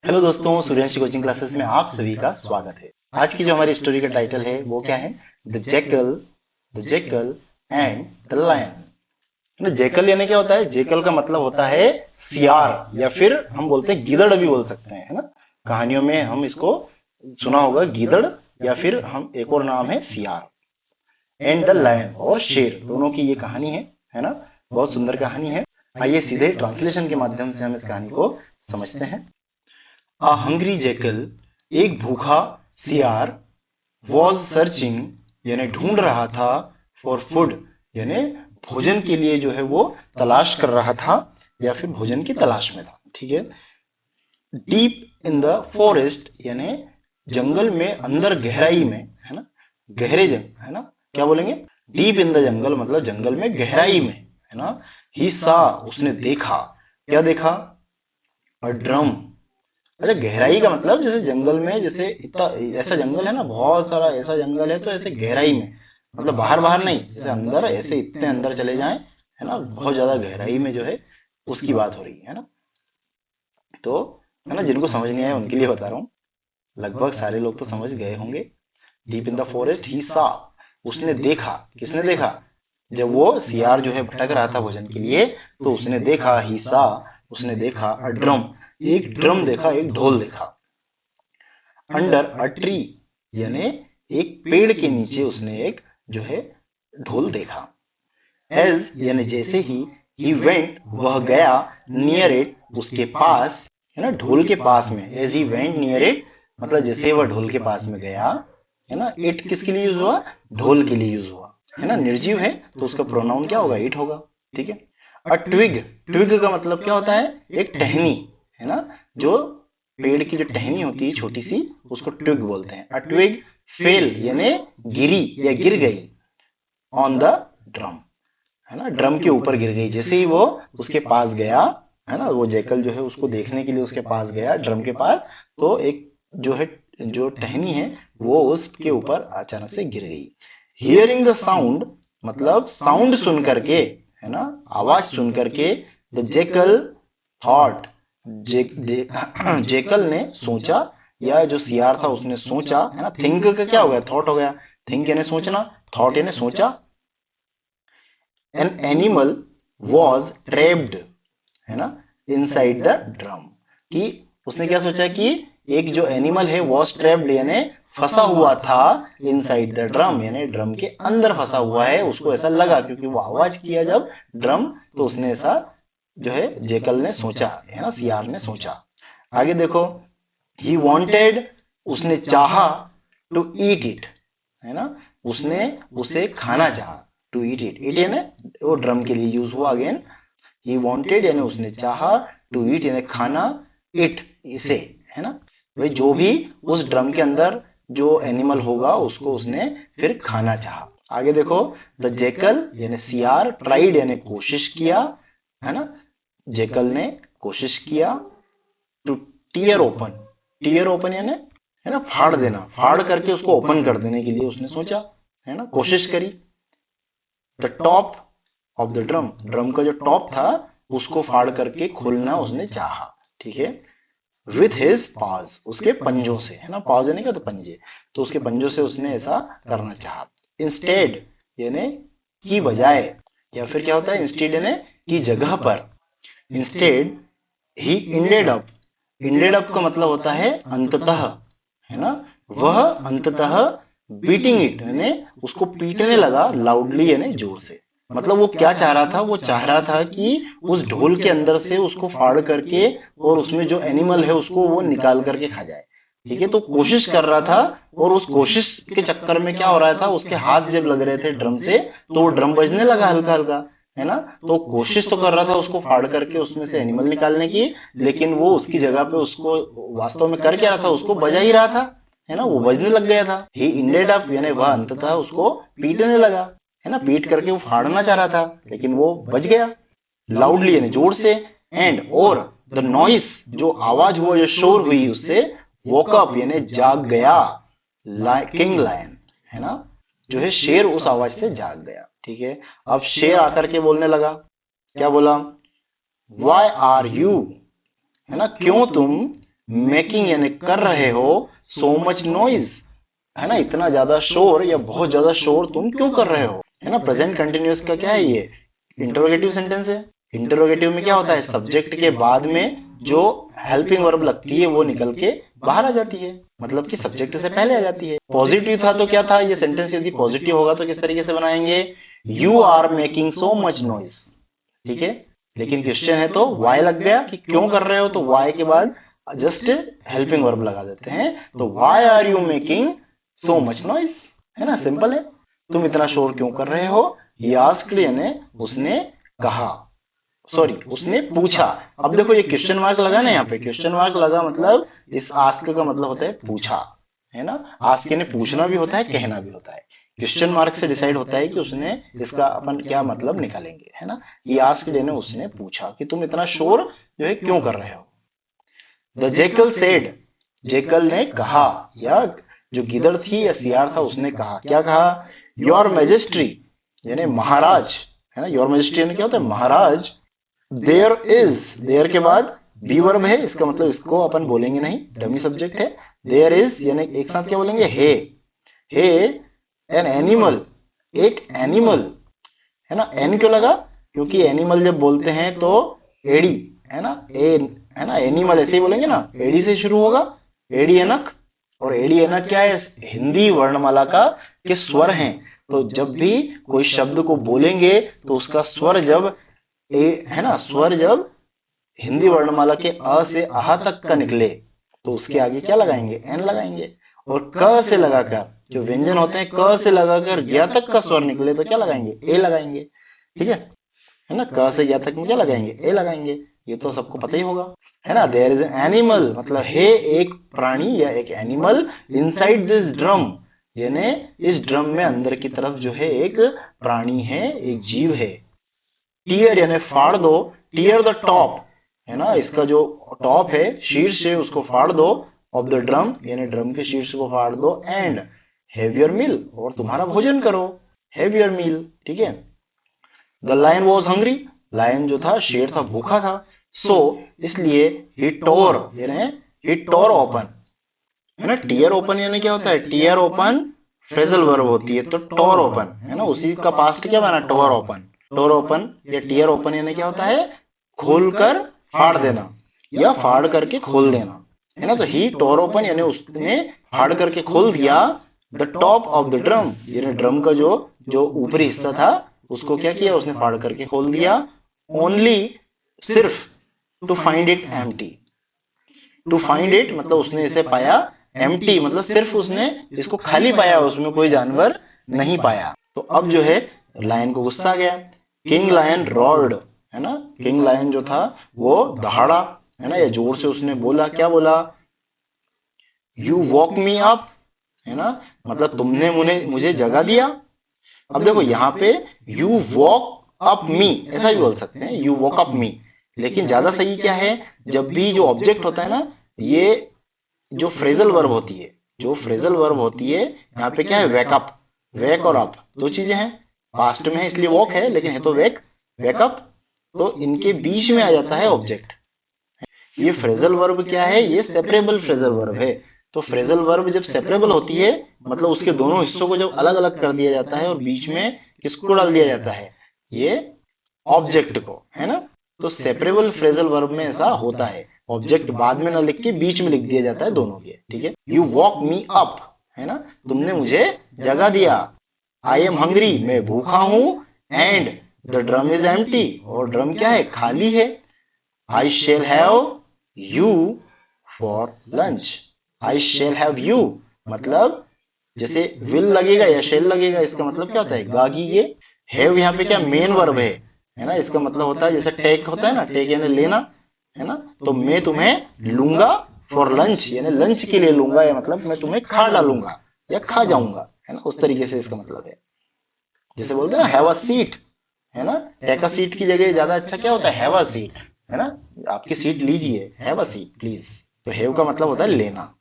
Hello दोस्तों, Suryavanshi coaching classes में आप सभी का स्वागत है। आज की जो हमारी स्टोरी का टाइटल है वो क्या है? The jackal and the lion. Jackal यानी क्या होता है? जेकल का मतलब होता है सियार, या फिर हम बोलते हैं गीदड़ भी बोल सकते हैं, है ना। कहानियों में हम इसको सुना होगा गीदड़, या फिर हम एक और नाम है सियार। एंड द लायन और शेर, दोनों की ये कहानी है ना। बहुत सुंदर कहानी है। आइए सीधे ट्रांसलेशन के माध्यम से हम इस कहानी को समझते हैं। A hungry jackal, एक भूखा सियार, was searching यानी ढूंढ रहा था, for food यानी भोजन के लिए जो है वो तलाश कर रहा था, या फिर भोजन की तलाश में था। ठीक है। डीप इन द फॉरेस्ट यानी जंगल में अंदर गहराई में, है ना। गहरे जंगल, है ना। क्या बोलेंगे? डीप इन द जंगल मतलब जंगल में गहराई में, है ना। ही सा, उसने देखा। क्या देखा? A drum. अच्छा, गहराई का मतलब जैसे जंगल में, जैसे इतना ऐसा जंगल है ना, बहुत सारा ऐसा जंगल है, तो ऐसे गहराई में मतलब बाहर बाहर नहीं, जैसे अंदर, ऐसे इतने अंदर चले जाएं, है ना, बहुत ज्यादा गहराई में जो है उसकी बात हो रही है ना। तो है ना, जिनको समझ नहीं आया उनके लिए बता रहा हूँ। लगभग सारे लोग तो समझ गए होंगे। डीप इन द फॉरेस्ट ही सा, उसने देखा। किसने देखा? जब वो सियार जो है भटक रहा था भोजन के लिए, तो उसने देखा, ही सा, उसने देखा, अ ड्रम, एक ड्रम देखा, एक ढोल देखा। अंडर अ ट्री यानी एक पेड़ के नीचे उसने एक जो है ढोल देखा। एज यानी जैसे ही वेंट, वह गया, नियर इट, उसके पास, है ना, ढोल के पास में। As he went near it मतलब जैसे वह ढोल के पास में गया, है ना। इट किसके लिए यूज हुआ? ढोल के लिए यूज हुआ, है ना। निर्जीव है तो उसका प्रोनाउन क्या होगा? इट होगा। ठीक है। अ ट्विग, ट्विग का मतलब क्या होता है? एक टहनी, है ना। जो पेड़ की जो टहनी होती है छोटी सी, उसको ट्विग बोलते हैं। अ ट्विग फेल यानी गिरी या गिर गई, ऑन द ड्रम, है ना, ड्रम के ऊपर गिर गई। जैसे ही वो उसके पास गया, है ना, वो जैकल जो है उसको देखने के लिए उसके पास गया, ड्रम के पास, तो एक जो है, जो टहनी है, वो उसके ऊपर अचानक से गिर गई। हियरिंग द साउंड मतलब साउंड सुन करके, है ना, आवाज सुन करके। द जेकल थॉट, जेकल ने सोचा, या जो सियार था उसने सोचा, है ना। थिंक का क्या हो गया? थॉट हो गया। थिंक यानी सोचना, थॉट यानी सोचा। एन एनिमल वॉज ट्रेप्ड, है ना, इनसाइड द ड्रम। कि उसने क्या सोचा कि एक जो एनिमल है वॉज ट्रेप्ड यानी फंसा हुआ था, इनसाइड द ड्रम यानी ड्रम के अंदर फंसा हुआ है। उसको ऐसा लगा क्योंकि वो आवाज किया जब ड्रम, तो उसने ऐसा जो है जेकल ने सोचा, है ना, सियार ने सोचा। आगे देखो। ही वॉन्टेड, उसने चाहा, टू ईट इट, है ना, उसने उसे खाना चाहा। टू ईट इट, इट यानी वो ड्रम के लिए यूज हुआ अगेन। ही वॉन्टेड यानी उसने चाहा, टू ईट यानी खाना, इट इसे, है ना। भाई जो भी उस ड्रम के अंदर जो एनिमल होगा उसको उसने फिर खाना चाहा। आगे देखो। द जेकल यानी सियार, ट्राइड यानी कोशिश किया, है ना। जेकल ने कोशिश किया। To tear open, tear open यानी, है ना, फाड़ देना, फाड़ करके उसको ओपन कर देने के लिए उसने सोचा, है ना, कोशिश करी। The top of the drum, drum का जो टॉप था उसको फाड़ करके खोलना उसने चाहा। ठीक है। विथ हिज पाज, उसके पंजों से, है ना, पाज यानी क्या? तो पंजे, तो उसके पंजों से उसने ऐसा करना चाहा। इंस्टेड यानी की बजाय, या फिर क्या होता है इंस्टेड यानी की जगह पर। इंस्टेड ही इंडेड अप, इंडेड अप का मतलब होता है अंततः, है ना। वह अंततः बीटिंग इट यानी उसको पीटने लगा, लाउडली यानी जोर से। मतलब वो क्या चाह रहा था? वो चाह रहा था कि उस ढोल के अंदर से उसको फाड़ करके और उसमें जो एनिमल है उसको वो निकाल करके खा जाए। ठीक है। तो कोशिश कर रहा था, और उस कोशिश के चक्कर में क्या हो रहा था? उसके हाथ जब लग रहे थे ड्रम से, तो वो ड्रम बजने लगा हल्का हल्का, है ना। तो कोशिश तो कर रहा था उसको फाड़ करके उसमें से एनिमल निकालने की, लेकिन वो उसकी जगह पे उसको वास्तव में कर क्या रहा था? उसको बजा ही रहा था, है ना, वो बजने लग गया था। ही इंडेड अप यानी वह अंततः उसको पीटने लगा, है ना, पीट करके वो फाड़ना चाह रहा था, लेकिन वो बच गया, लाउडली यानी जोर से। एंड और द नॉइस, जो आवाज हुआ, जो शोर हुई उससे, वोकअप यानी जाग गया, किंग लायन, है ना, जो है शेर उस आवाज से जाग गया। ठीक है। अब शेर आकर के बोलने लगा। क्या बोला? वाई आर यू, है ना, क्यों तुम, मेकिंग यानी कर रहे हो, सो मच नॉइज, है ना, इतना ज्यादा शोर या बहुत ज्यादा शोर तुम क्यों कर रहे हो, है ना। प्रेजेंट कंटिन्यूअस का क्या है, ये इंटरोगेटिव सेंटेंस है। इंटरोगेटिव में क्या होता है, सब्जेक्ट के बाद में जो हेल्पिंग वर्ब लगती है वो निकल के बाहर आ जाती है, मतलब कि सब्जेक्ट से पहले आ जाती है। पॉजिटिव था तो क्या था, ये सेंटेंस यदि पॉजिटिव होगा तो किस तरीके से बनाएंगे, you are making so much noise, ठीक है। लेकिन क्वेश्चन है तो वाई लग गया कि क्यों कर रहे हो, तो वाई के बाद जस्ट हेल्पिंग वर्ब लगा देते हैं, तो why are you making so much noise, है ना, सिंपल है। तुम इतना शोर क्यों कर रहे हो, he asked यानी उसने कहा, सॉरी उसने पूछा। अब देखो ये क्वेश्चन मार्क लगा ना, यहाँ पे क्वेश्चन मार्क लगा, मतलब इस आस्क का मतलब होता है पूछा, है ना। आस्क ने पूछना भी होता है, कहना भी होता है। क्वेश्चन मार्क से डिसाइड होता है कि उसने इसका अपन क्या मतलब निकालेंगे, है ना। ये आस्क यानी उसने पूछा कि तुम इतना शोर जो है क्यों कर रहे हो। द जेकल सेड, जेकल ने कहा, या जो गिदड़ थी या सियार था उसने कहा, क्या कहा, योर मैजेस्ट्री यानी महाराज, है ना। योर मैजेस्ट्री यानी क्या होता है, महाराज। देयर इज, देयर के बाद बी वर्ब है, इसका मतलब इसको अपन बोलेंगे नहीं, डमी सब्जेक्ट है। देयर इज यानी एक साथ क्या बोलेंगे, हे एन एनिमल, एक एनिमल, है ना। एन क्यों लगा, क्योंकि एनिमल जब बोलते हैं तो एडी, है ना, ए, है ना, एनिमल ऐसे ही बोलेंगे ना, एडी से शुरू होगा, एडी एनक। और एडी एनक क्या है, हिंदी वर्णमाला का के स्वर हैं। तो जब भी कोई शब्द को बोलेंगे तो उसका स्वर जब है ना, स्वर जब हिंदी वर्णमाला के अ से आह तक का निकले तो उसके आगे क्या लगाएंगे, एन लगाएंगे। और क से लगाकर जो व्यंजन होते हैं, क से लगाकर या तक का स्वर निकले तो क्या लगाएंगे, ए लगाएंगे, ठीक है ना। क से या तक में क्या लगाएंगे, ए लगाएंगे, ये तो सबको पता ही होगा, है ना। देयर इज एन एनिमल, मतलब है एक प्राणी या एक एनिमल इनसाइड दिस ड्रम, यानी इस ड्रम में अंदर की तरफ जो है एक प्राणी है, एक जीव है। टीयर यानी फाड़ दो, टीयर द टॉप, है ना, इसका जो टॉप है, शीर्ष है, उसको फाड़ दो, ऑफ द ड्रम यानी ड्रम के शीर्ष को फाड़ दो, एंड हैव योर मील, और तुम्हारा भोजन करो, हैव योर मील, ठीक है। The lion was hungry, lion जो था, शेर था, भूखा था। सो इसलिए ही टोर यानी ही टोर ओपन, है ना। टीयर ओपन यानी क्या होता है, टीयर ओपन फ्रेजल वर्ब होती है, तो टोर ओपन, है ना, उसी का पास्ट क्या बना, टोर ओपन। टोर ओपन या टीयर ओपन यानी क्या होता है, खोलकर फाड़ देना या फाड़ करके खोल देना, है ना। तो ही टोर ओपन यानी उसने फाड़ करके खोल दिया the top of the drum, यानी ड्रम का जो जो ऊपरी हिस्सा था उसको क्या किया, उसने फाड़ करके खोल दिया। ओनली सिर्फ, to find it empty, to find it मतलब उसने इसे पाया, एम्प्टी मतलब सिर्फ उसने इसको खाली पाया, उसमें कोई जानवर नहीं पाया। तो अब जो है लायन को गुस्सा आ गया। किंग लायन रॉर्ड, है ना, किंग लायन जो था वो दहाड़ा, है ना, या जोर से उसने बोला, क्या बोला, यू वॉक मी अप, है ना, मतलब तुमने मुझे जगा दिया। अब देखो यहाँ पे यू वॉक अप मी ऐसा भी बोल सकते हैं, यू वॉक अप मी, लेकिन ज्यादा सही क्या है, जब भी जो ऑब्जेक्ट होता है ना, ये जो फ्रेजल वर्ब होती है, जो फ्रेजल वर्ब होती है, यहाँ पे क्या है, वेकअप, वेक और अप दो चीजें हैं, पास्ट में है इसलिए वॉक है, लेकिन है तो वेकअप, तो इनके बीच में आ जाता है ऑब्जेक्ट। ये फ्रेजल वर्ब क्या है, ये सेपरेबल फ्रेजल वर्ब है। तो फ्रेजल वर्ब जब सेपरेबल होती है, मतलब उसके दोनों हिस्सों को जब अलग अलग कर दिया जाता है और बीच में किसको डाल दिया जाता है, ये ऑब्जेक्ट को, है ना। तो सेपरेबल फ्रेजल वर्ब में ऐसा होता है, ऑब्जेक्ट बाद में ना लिख के बीच में लिख दिया जाता है दोनों के, ठीक है। यू वॉक मी अप, है ना, तुमने मुझे जगा दिया। आई एम हंग्री, मैं भूखा हूं, and the drum is empty, और ड्रम क्या है, खाली है। I shall have you for lunch, I shall have you मतलब जैसे विल लगेगा या शेल लगेगा, इसका मतलब क्या होता है, गागी। ये हैव यहाँ पे क्या मेन वर्ब है ना, इसका मतलब होता है जैसे टेक होता है ना, टेक यानी लेना, है ना, तो मैं तुम्हें लूंगा फॉर लंच यानी लंच के लिए लूंगा, या मतलब मैं तुम्हें खा डालूंगा या खा जाऊंगा, है ना, उस तरीके से इसका मतलब है। जैसे बोलते हैं ना हैव अ सीट, है ना, टेक अ सीट की जगह ज्यादा अच्छा क्या होता है, हैव अ सीट, है ना, आपकी सीट लीजिए, हैव अ सीट प्लीज। तो हैव का मतलब होता है लेना,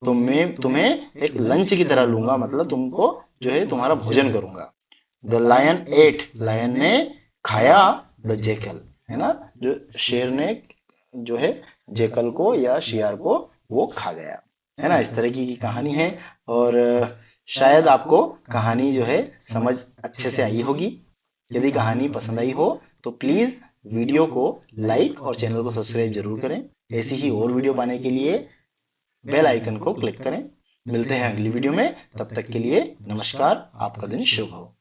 तो मैं तुम्हें एक लंच की तरह लूंगा, मतलब तुमको जो है तुम्हारा भोजन करूंगा। द लायन एट, लायन ने खाया, द जेकल, है ना, जो शेर ने जो है जेकल को या शियार को वो खा गया, है ना। इस तरह की कहानी है और शायद आपको कहानी जो है समझ अच्छे से आई होगी। यदि कहानी पसंद आई हो तो प्लीज वीडियो को लाइक और चैनल को सब्सक्राइब जरूर करें। ऐसी ही और वीडियो पाने के लिए बेल आइकन को क्लिक करें। मिलते हैं अगली वीडियो में, तब तक के लिए नमस्कार, आपका दिन शुभ हो।